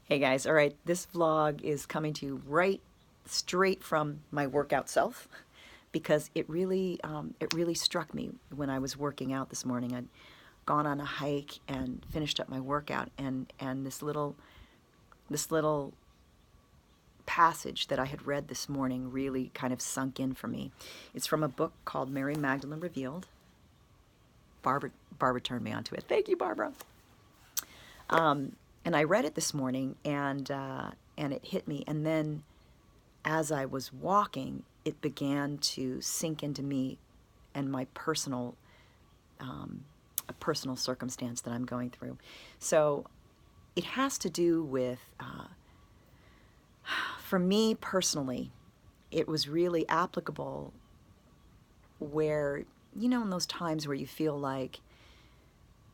Hey guys, all right, this vlog is coming to you right straight from my workout self because it really struck me when I was working out this morning. I'd gone on a hike and finished up my workout, and this little passage that I had read this morning really kind of sunk in for me. It's from a book called Mary Magdalene Revealed. Barbara turned me onto it. Thank you, Barbara. And I read it this morning, and it hit me. And then, as I was walking, it began to sink into me and my a personal circumstance that I'm going through. So it has to do with, for me personally, it was really applicable where, in those times where you feel like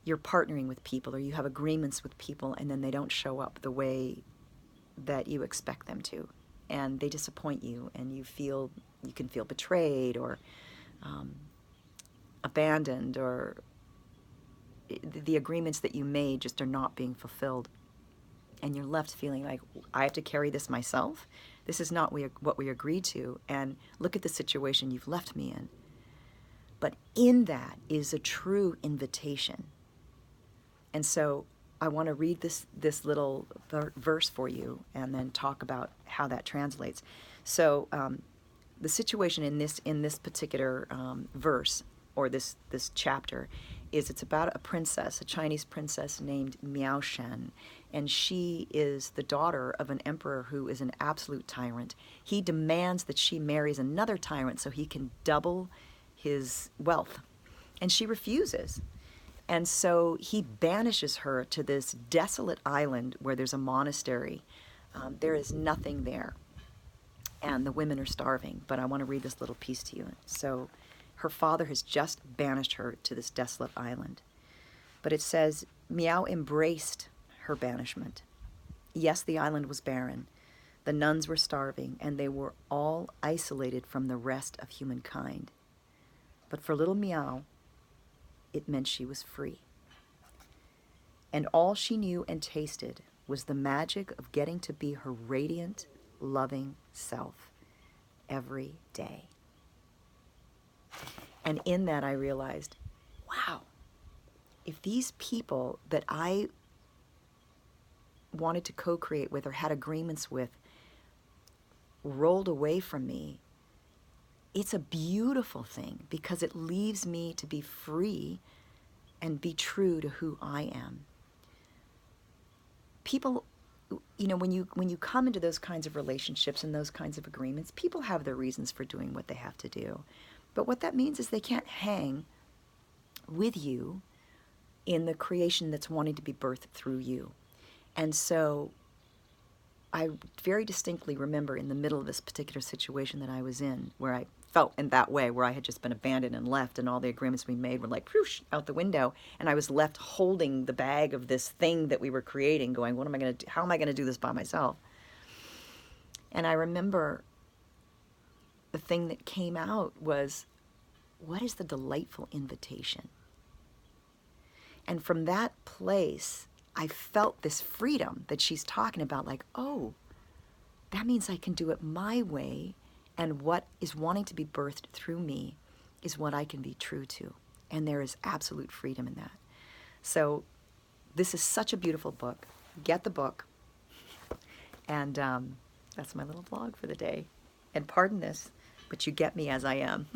you're partnering with people or you have agreements with people and then they don't show up the way that you expect them to, and they disappoint you, and you can feel betrayed or abandoned, or the agreements that you made just are not being fulfilled, and you're left feeling like, I have to carry this myself. This is not what we agreed to, and look at the situation you've left me in. But in that is a true invitation. And so I want to read this little verse for you and then talk about how that translates. So the situation in this particular verse, or this chapter, is it's about a Chinese princess named Miao Shen, and she is the daughter of an emperor who is an absolute tyrant. He demands that she marries another tyrant so he can double his wealth, and she refuses. And so he banishes her to this desolate island where there's a monastery. There is nothing there, and the women are starving. But I want to read this little piece to you. So her father has just banished her to this desolate island. But it says, Miao embraced her banishment. Yes, the island was barren. The nuns were starving, and they were all isolated from the rest of humankind. But for little Miao, it meant she was free. And all she knew and tasted was the magic of getting to be her radiant, loving self every day. And in that I realized, wow, if these people that I wanted to co-create with or had agreements with rolled away from me, it's a beautiful thing because it leaves me to be free and be true to who I am. People, when you come into those kinds of relationships and those kinds of agreements, people have their reasons for doing what they have to do. But what that means is they can't hang with you in the creation that's wanting to be birthed through you. And so I very distinctly remember in the middle of this particular situation that I was in, where I felt in that way, where I had just been abandoned and left, and all the agreements we made were like whoosh, out the window, and I was left holding the bag of this thing that we were creating, going, what am I going to do? How am I going to do this by myself? And I remember the thing that came out was, what is the delightful invitation? And from that place, I felt this freedom that she's talking about, like, oh, that means I can do it my way, and what is wanting to be birthed through me is what I can be true to. And there is absolute freedom in that. So this is such a beautiful book. Get the book. And that's my little vlog for the day. And pardon this, but you get me as I am.